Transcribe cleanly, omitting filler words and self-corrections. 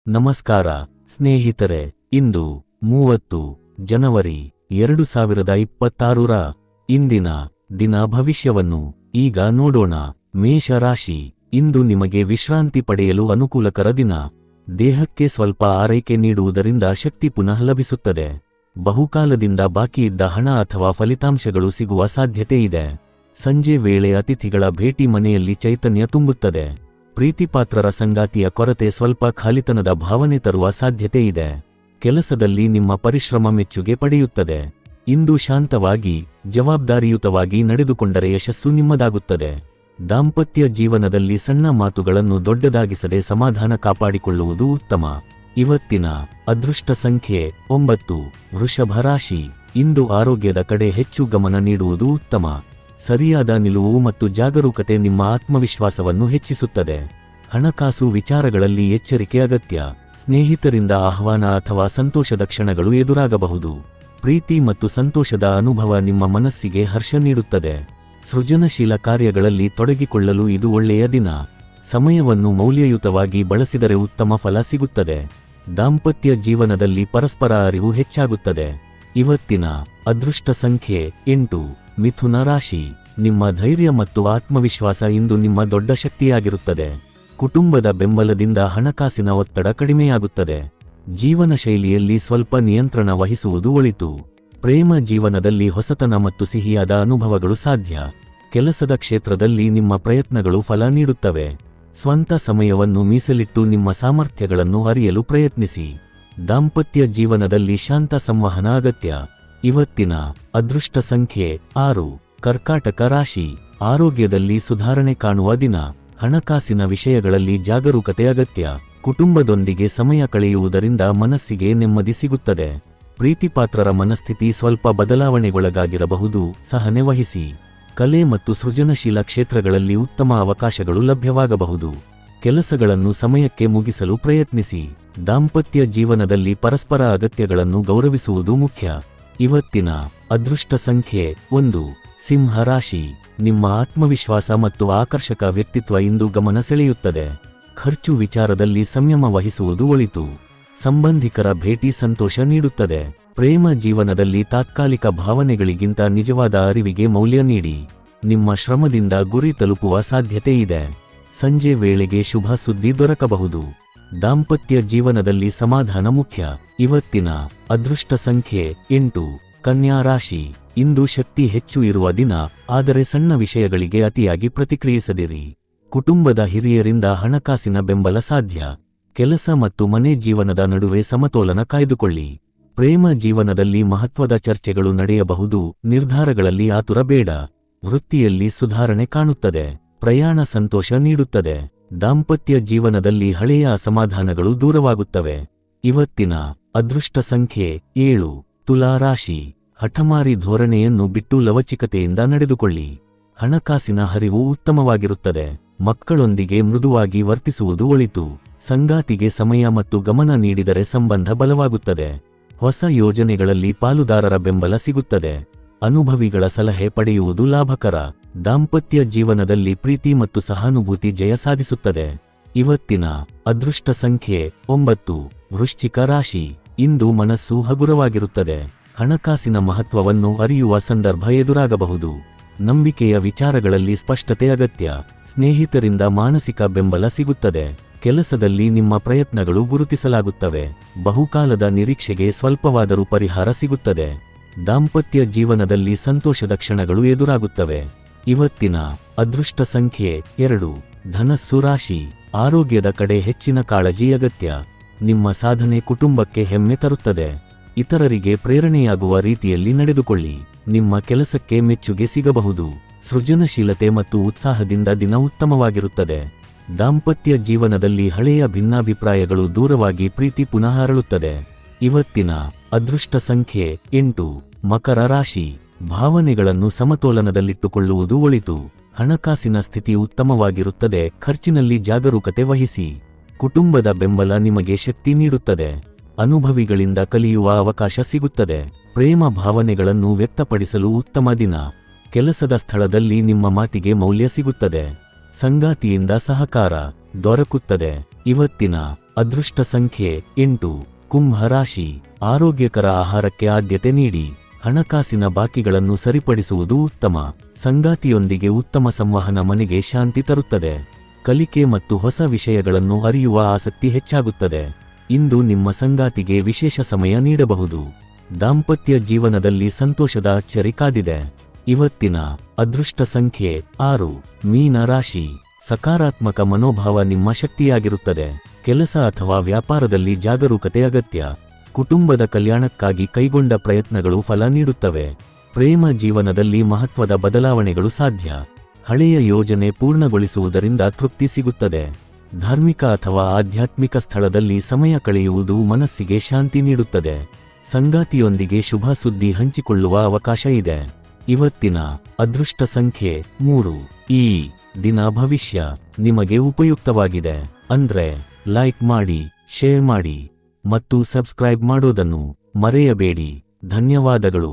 ನಮಸ್ಕಾರ ಸ್ನೇಹಿತರೆ, ಇಂದು 30 ಜನವರಿ 2026ರ ಇಂದಿನ ದಿನ ಭವಿಷ್ಯವನ್ನು ಈಗ ನೋಡೋಣ. ಮೇಷ ರಾಶಿ. ಇಂದು ನಿಮಗೆ ವಿಶ್ರಾಂತಿ ಪಡೆಯಲು ಅನುಕೂಲಕರ ದಿನ. ದೇಹಕ್ಕೆ ಸ್ವಲ್ಪ ಆರೈಕೆ ನೀಡುವುದರಿಂದ ಶಕ್ತಿ ಪುನಃ ಲಭಿಸುತ್ತದೆ. ಬಹುಕಾಲದಿಂದ ಬಾಕಿಯಿದ್ದ ಹಣ ಅಥವಾ ಫಲಿತಾಂಶಗಳು ಸಿಗುವ ಸಾಧ್ಯತೆ ಇದೆ. ಸಂಜೆ ವೇಳೆ ಅತಿಥಿಗಳ ಭೇಟಿ ಮನೆಯಲ್ಲಿ ಚೈತನ್ಯ ತುಂಬುತ್ತದೆ. ಪ್ರೀತಿಪಾತ್ರರ ಸಂಗಾತಿಯ ಕೊರತೆ ಸ್ವಲ್ಪ ಖಾಲಿತನದ ಭಾವನೆ ತರುವ ಸಾಧ್ಯತೆ ಇದೆ. ಕೆಲಸದಲ್ಲಿ ನಿಮ್ಮ ಪರಿಶ್ರಮ ಮೆಚ್ಚುಗೆ ಪಡೆಯುತ್ತದೆ. ಇಂದು ಶಾಂತವಾಗಿ ಜವಾಬ್ದಾರಿಯುತವಾಗಿ ನಡೆದುಕೊಂಡರೆ ಯಶಸ್ಸು ನಿಮ್ಮದಾಗುತ್ತದೆ. ದಾಂಪತ್ಯ ಜೀವನದಲ್ಲಿ ಸಣ್ಣ ಮಾತುಗಳನ್ನು ದೊಡ್ಡದಾಗಿಸದೆ ಸಮಾಧಾನ ಕಾಪಾಡಿಕೊಳ್ಳುವುದು ಉತ್ತಮ. ಇವತ್ತಿನ ಅದೃಷ್ಟ ಸಂಖ್ಯೆ 9. ವೃಷಭ ರಾಶಿ. ಇಂದು ಆರೋಗ್ಯದ ಕಡೆ ಹೆಚ್ಚು ಗಮನ ನೀಡುವುದು ಉತ್ತಮ. ಸರಿಯಾದ ನಿಲುವು ಮತ್ತು ಜಾಗರೂಕತೆ ನಿಮ್ಮ ಆತ್ಮವಿಶ್ವಾಸವನ್ನು ಹೆಚ್ಚಿಸುತ್ತದೆ. ಹಣಕಾಸು ವಿಚಾರಗಳಲ್ಲಿ ಎಚ್ಚರಿಕೆ ಅಗತ್ಯ. ಸ್ನೇಹಿತರಿಂದ ಆಹ್ವಾನ ಅಥವಾ ಸಂತೋಷದ ಕ್ಷಣಗಳು ಎದುರಾಗಬಹುದು. ಪ್ರೀತಿ ಮತ್ತು ಸಂತೋಷದ ಅನುಭವ ನಿಮ್ಮ ಮನಸ್ಸಿಗೆ ಹರ್ಷ ನೀಡುತ್ತದೆ. ಸೃಜನಶೀಲ ಕಾರ್ಯಗಳಲ್ಲಿ ತೊಡಗಿಕೊಳ್ಳಲು ಇದು ಒಳ್ಳೆಯ ದಿನ. ಸಮಯವನ್ನು ಮೌಲ್ಯಯುತವಾಗಿ ಬಳಸಿದರೆ ಉತ್ತಮ ಫಲ ಸಿಗುತ್ತದೆ. ದಾಂಪತ್ಯ ಜೀವನದಲ್ಲಿ ಪರಸ್ಪರ ಅರಿವು ಹೆಚ್ಚಾಗುತ್ತದೆ. ಇವತ್ತಿನ ಅದೃಷ್ಟ ಸಂಖ್ಯೆ 8. ಮಿಥುನ ರಾಶಿ. ನಿಮ್ಮ ಧೈರ್ಯ ಮತ್ತು ಆತ್ಮವಿಶ್ವಾಸ ಇಂದು ನಿಮ್ಮ ದೊಡ್ಡ ಶಕ್ತಿಯಾಗಿರುತ್ತದೆ. ಕುಟುಂಬದ ಬೆಂಬಲದಿಂದ ಹಣಕಾಸಿನ ಒತ್ತಡ ಕಡಿಮೆಯಾಗುತ್ತದೆ. ಜೀವನ ಶೈಲಿಯಲ್ಲಿ ಸ್ವಲ್ಪ ನಿಯಂತ್ರಣ ವಹಿಸುವುದು ಒಳಿತು. ಪ್ರೇಮ ಜೀವನದಲ್ಲಿ ಹೊಸತನ ಮತ್ತು ಸಿಹಿಯಾದ ಅನುಭವಗಳು ಸಾಧ್ಯ. ಕೆಲಸದ ಕ್ಷೇತ್ರದಲ್ಲಿ ನಿಮ್ಮ ಪ್ರಯತ್ನಗಳು ಫಲ ನೀಡುತ್ತವೆ. ಸ್ವಂತ ಸಮಯವನ್ನು ಮೀಸಲಿಟ್ಟು ನಿಮ್ಮ ಸಾಮರ್ಥ್ಯಗಳನ್ನು ಅರಿಯಲು ಪ್ರಯತ್ನಿಸಿ. ದಾಂಪತ್ಯ ಜೀವನದಲ್ಲಿ ಶಾಂತ ಸಂವಹನ ಅಗತ್ಯ. ಇವತ್ತಿನ ಅದೃಷ್ಟ ಸಂಖ್ಯೆ 6. ಕರ್ಕಾಟಕ ರಾಶಿ. ಆರೋಗ್ಯದಲ್ಲಿ ಸುಧಾರಣೆ ಕಾಣುವ ದಿನ. ಹಣಕಾಸಿನ ವಿಷಯಗಳಲ್ಲಿ ಜಾಗರೂಕತೆ ಅಗತ್ಯ. ಕುಟುಂಬದೊಂದಿಗೆ ಸಮಯ ಕಳೆಯುವುದರಿಂದ ಮನಸ್ಸಿಗೆ ನೆಮ್ಮದಿ ಸಿಗುತ್ತದೆ. ಪ್ರೀತಿಪಾತ್ರರ ಮನಸ್ಥಿತಿ ಸ್ವಲ್ಪ ಬದಲಾವಣೆಗೊಳಗಾಗಿರಬಹುದು, ಸಹನೆ ವಹಿಸಿ. ಕಲೆ ಮತ್ತು ಸೃಜನಶೀಲ ಕ್ಷೇತ್ರಗಳಲ್ಲಿ ಉತ್ತಮ ಅವಕಾಶಗಳು ಲಭ್ಯವಾಗಬಹುದು. ಕೆಲಸಗಳನ್ನು ಸಮಯಕ್ಕೆ ಮುಗಿಸಲು ಪ್ರಯತ್ನಿಸಿ. ದಾಂಪತ್ಯ ಜೀವನದಲ್ಲಿ ಪರಸ್ಪರ ಅಗತ್ಯಗಳನ್ನು ಗೌರವಿಸುವುದು ಮುಖ್ಯ. ಇವತ್ತಿನ ಅದೃಷ್ಟ ಸಂಖ್ಯೆ 1. ಸಿಂಹ ರಾಶಿ. ನಿಮ್ಮ ಆತ್ಮವಿಶ್ವಾಸ ಮತ್ತು ಆಕರ್ಷಕ ವ್ಯಕ್ತಿತ್ವ ಇಂದು ಗಮನ ಸೆಳೆಯುತ್ತದೆ. ಖರ್ಚು ವಿಚಾರದಲ್ಲಿ ಸಂಯಮ ವಹಿಸುವುದು ಒಳಿತು. ಸಂಬಂಧಿಕರ ಭೇಟಿ ಸಂತೋಷ ನೀಡುತ್ತದೆ. ಪ್ರೇಮ ಜೀವನದಲ್ಲಿ ತಾತ್ಕಾಲಿಕ ಭಾವನೆಗಳಿಗಿಂತ ನಿಜವಾದ ಅರಿವಿಗೆ ಮೌಲ್ಯ ನೀಡಿ. ನಿಮ್ಮ ಶ್ರಮದಿಂದ ಗುರಿ ತಲುಪುವ ಸಾಧ್ಯತೆ ಇದೆ. ಸಂಜೆ ವೇಳೆಗೆ ಶುಭ ಸುದ್ದಿ ದೊರಕಬಹುದು. ದಾಂಪತ್ಯ ಜೀವನದಲ್ಲಿ ಸಮಾಧಾನ ಮುಖ್ಯ. ಇವತ್ತಿನ ಅದೃಷ್ಟ ಸಂಖ್ಯೆ 8. ಕನ್ಯಾ ರಾಶಿ. ಇಂದು ಶಕ್ತಿ ಹೆಚ್ಚು ಇರುವ ದಿನ, ಆದರೆ ಸಣ್ಣ ವಿಷಯಗಳಿಗೆ ಅತಿಯಾಗಿ ಪ್ರತಿಕ್ರಿಯಿಸದಿರಿ. ಕುಟುಂಬದ ಹಿರಿಯರಿಂದ ಹಣಕಾಸಿನ ಬೆಂಬಲ ಸಾಧ್ಯ. ಕೆಲಸ ಮತ್ತು ಮನೆ ಜೀವನದ ನಡುವೆ ಸಮತೋಲನ ಕಾಯ್ದುಕೊಳ್ಳಿ. ಪ್ರೇಮ ಜೀವನದಲ್ಲಿ ಮಹತ್ವದ ಚರ್ಚೆಗಳು ನಡೆಯಬಹುದು, ನಿರ್ಧಾರಗಳಲ್ಲಿ ಆತುರ ಬೇಡ. ವೃತ್ತಿಯಲ್ಲಿ ಸುಧಾರಣೆ ಕಾಣುತ್ತದೆ. ಪ್ರಯಾಣ ಸಂತೋಷ ನೀಡುತ್ತದೆ. ದಾಂಪತ್ಯ ಜೀವನದಲ್ಲಿ ಹಳೆಯ ಅಸಮಾಧಾನಗಳು ದೂರವಾಗುತ್ತವೆ. ಇವತ್ತಿನ ಅದೃಷ್ಟ ಸಂಖ್ಯೆ 7. ತುಲಾ ರಾಶಿ. ಹಠಮಾರಿ ಧೋರಣೆಯನ್ನು ಬಿಟ್ಟು ಲವಚಿಕತೆಯಿಂದ ನಡೆದುಕೊಳ್ಳಿ. ಹಣಕಾಸಿನ ಹರಿವು ಉತ್ತಮವಾಗಿರುತ್ತದೆ. ಮಕ್ಕಳೊಂದಿಗೆ ಮೃದುವಾಗಿ ವರ್ತಿಸುವುದು ಒಳಿತು. ಸಂಗಾತಿಗೆ ಸಮಯ ಮತ್ತು ಗಮನ ನೀಡಿದರೆ ಸಂಬಂಧ ಬಲವಾಗುತ್ತದೆ. ಹೊಸ ಯೋಜನೆಗಳಲ್ಲಿ ಪಾಲುದಾರರ ಬೆಂಬಲ ಸಿಗುತ್ತದೆ. ಅನುಭವಿಗಳ ಸಲಹೆ ಪಡೆಯುವುದು ಲಾಭಕರ. ದಾಂಪತ್ಯ ಜೀವನದಲ್ಲಿ ಪ್ರೀತಿ ಮತ್ತು ಸಹಾನುಭೂತಿ ಜಯ ಸಾಧಿಸುತ್ತದೆ. ಇವತ್ತಿನ ಅದೃಷ್ಟ ಸಂಖ್ಯೆ 9. ವೃಶ್ಚಿಕ ರಾಶಿ. ಇಂದು ಮನಸ್ಸು ಹಗುರವಾಗಿರುತ್ತದೆ. ಹಣಕಾಸಿನ ಮಹತ್ವವನ್ನು ಅರಿಯುವ ಸಂದರ್ಭ ಎದುರಾಗಬಹುದು. ನಂಬಿಕೆಯ ವಿಚಾರಗಳಲ್ಲಿ ಸ್ಪಷ್ಟತೆ ಅಗತ್ಯ. ಸ್ನೇಹಿತರಿಂದ ಮಾನಸಿಕ ಬೆಂಬಲ ಸಿಗುತ್ತದೆ. ಕೆಲಸದಲ್ಲಿ ನಿಮ್ಮ ಪ್ರಯತ್ನಗಳು ಗುರುತಿಸಲಾಗುತ್ತವೆ. ಬಹುಕಾಲದ ನಿರೀಕ್ಷೆಗೆ ಸ್ವಲ್ಪವಾದರೂ ಪರಿಹಾರ ಸಿಗುತ್ತದೆ. ದಾಂಪತ್ಯ ಜೀವನದಲ್ಲಿ ಸಂತೋಷದ ಕ್ಷಣಗಳು ಎದುರಾಗುತ್ತವೆ. ಇವತ್ತಿನ ಅದೃಷ್ಟ ಸಂಖ್ಯೆ 2. ಧನಸ್ಸು ರಾಶಿ. ಆರೋಗ್ಯದ ಕಡೆ ಹೆಚ್ಚಿನ ಕಾಳಜಿ ಅಗತ್ಯ. ನಿಮ್ಮ ಸಾಧನೆ ಕುಟುಂಬಕ್ಕೆ ಹೆಮ್ಮೆ ತರುತ್ತದೆ. ಇತರರಿಗೆ ಪ್ರೇರಣೆಯಾಗುವ ರೀತಿಯಲ್ಲಿ ನಡೆದುಕೊಳ್ಳಿ. ನಿಮ್ಮ ಕೆಲಸಕ್ಕೆ ಮೆಚ್ಚುಗೆ ಸಿಗಬಹುದು. ಸೃಜನಶೀಲತೆ ಮತ್ತು ಉತ್ಸಾಹದಿಂದ ದಿನ ಉತ್ತಮವಾಗಿರುತ್ತದೆ. ದಾಂಪತ್ಯ ಜೀವನದಲ್ಲಿ ಹಳೆಯ ಭಿನ್ನಾಭಿಪ್ರಾಯಗಳು ದೂರವಾಗಿ ಪ್ರೀತಿ ಪುನಃ ಅರಳುತ್ತದೆ. ಇವತ್ತಿನ ಅದೃಷ್ಟ ಸಂಖ್ಯೆ 8. ಮಕರ ರಾಶಿ. ಭಾವನೆಗಳನ್ನು ಸಮತೋಲನದಲ್ಲಿಟ್ಟುಕೊಳ್ಳುವುದು ಒಳಿತು. ಹಣಕಾಸಿನ ಸ್ಥಿತಿ ಉತ್ತಮವಾಗಿರುತ್ತದೆ. ಖರ್ಚಿನಲ್ಲಿ ಜಾಗರೂಕತೆ ವಹಿಸಿ. ಕುಟುಂಬದ ಬೆಂಬಲ ನಿಮಗೆ ಶಕ್ತಿ ನೀಡುತ್ತದೆ. ಅನುಭವಿಗಳಿಂದ ಕಲಿಯುವ ಅವಕಾಶ ಸಿಗುತ್ತದೆ. ಪ್ರೇಮ ಭಾವನೆಗಳನ್ನು ವ್ಯಕ್ತಪಡಿಸಲು ಉತ್ತಮ ದಿನ. ಕೆಲಸದ ಸ್ಥಳದಲ್ಲಿ ನಿಮ್ಮ ಮಾತಿಗೆ ಮೌಲ್ಯ ಸಿಗುತ್ತದೆ. ಸಂಗಾತಿಯಿಂದ ಸಹಕಾರ ದೊರಕುತ್ತದೆ. ಇವತ್ತಿನ ಅದೃಷ್ಟ ಸಂಖ್ಯೆ 8 ಕುಂಭ ರಾಶಿ. ಆರೋಗ್ಯಕರ ಆಹಾರಕ್ಕೆ ಆದ್ಯತೆ ನೀಡಿ. ಹಣಕಾಸಿನ ಬಾಕಿಗಳನ್ನು ಸರಿಪಡಿಸುವುದು ಉತ್ತಮ. ಸಂಗಾತಿಯೊಂದಿಗೆ ಉತ್ತಮ ಸಂವಹನ ಮನೆಗೆ ಶಾಂತಿ ತರುತ್ತದೆ. ಕಲಿಕೆ ಮತ್ತು ಹೊಸ ವಿಷಯಗಳನ್ನು ಅರಿಯುವ ಆಸಕ್ತಿ ಹೆಚ್ಚಾಗುತ್ತದೆ. ಇಂದು ನಿಮ್ಮ ಸಂಗಾತಿಗೆ ವಿಶೇಷ ಸಮಯ ನೀಡಬಹುದು. ದಾಂಪತ್ಯ ಜೀವನದಲ್ಲಿ ಸಂತೋಷದ ಅಚ್ಚರಿ ಕಾದಿದೆ. ಇವತ್ತಿನ ಅದೃಷ್ಟ ಸಂಖ್ಯೆ 6 ಮೀನ ರಾಶಿ. ಸಕಾರಾತ್ಮಕ ಮನೋಭಾವ ನಿಮ್ಮ ಶಕ್ತಿಯಾಗಿರುತ್ತದೆ. ಕೆಲಸ ಅಥವಾ ವ್ಯಾಪಾರದಲ್ಲಿ ಜಾಗರೂಕತೆ ಅಗತ್ಯ. ಕುಟುಂಬದ ಕಲ್ಯಾಣಕ್ಕಾಗಿ ಕೈಗೊಂಡ ಪ್ರಯತ್ನಗಳು ಫಲ ನೀಡುತ್ತವೆ. ಪ್ರೇಮ ಜೀವನದಲ್ಲಿ ಮಹತ್ವದ ಬದಲಾವಣೆಗಳು ಸಾಧ್ಯ. ಹಳೆಯ ಯೋಜನೆ ಪೂರ್ಣಗೊಳಿಸುವುದರಿಂದ ತೃಪ್ತಿ ಸಿಗುತ್ತದೆ. ಧಾರ್ಮಿಕ ಅಥವಾ ಆಧ್ಯಾತ್ಮಿಕ ಸ್ಥಳದಲ್ಲಿ ಸಮಯ ಕಳೆಯುವುದು ಮನಸ್ಸಿಗೆ ಶಾಂತಿ ನೀಡುತ್ತದೆ. ಸಂಗಾತಿಯೊಂದಿಗೆ ಶುಭ ಸುದ್ದಿ ಹಂಚಿಕೊಳ್ಳುವ ಅವಕಾಶ ಇದೆ. ಇವತ್ತಿನ ಅದೃಷ್ಟ ಸಂಖ್ಯೆ 3 ಈ ದಿನ ಭವಿಷ್ಯ ನಿಮಗೆ ಉಪಯುಕ್ತವಾಗಿದೆ. ಅಂದ್ರೆ ಲೈಕ್ ಮಾಡಿ, ಶೇರ್ ಮಾಡಿ ಮತ್ತು ಸಬ್ಸ್ಕ್ರೈಬ್ ಮಾಡೋದನ್ನು ಮರೆಯಬೇಡಿ. ಧನ್ಯವಾದಗಳು.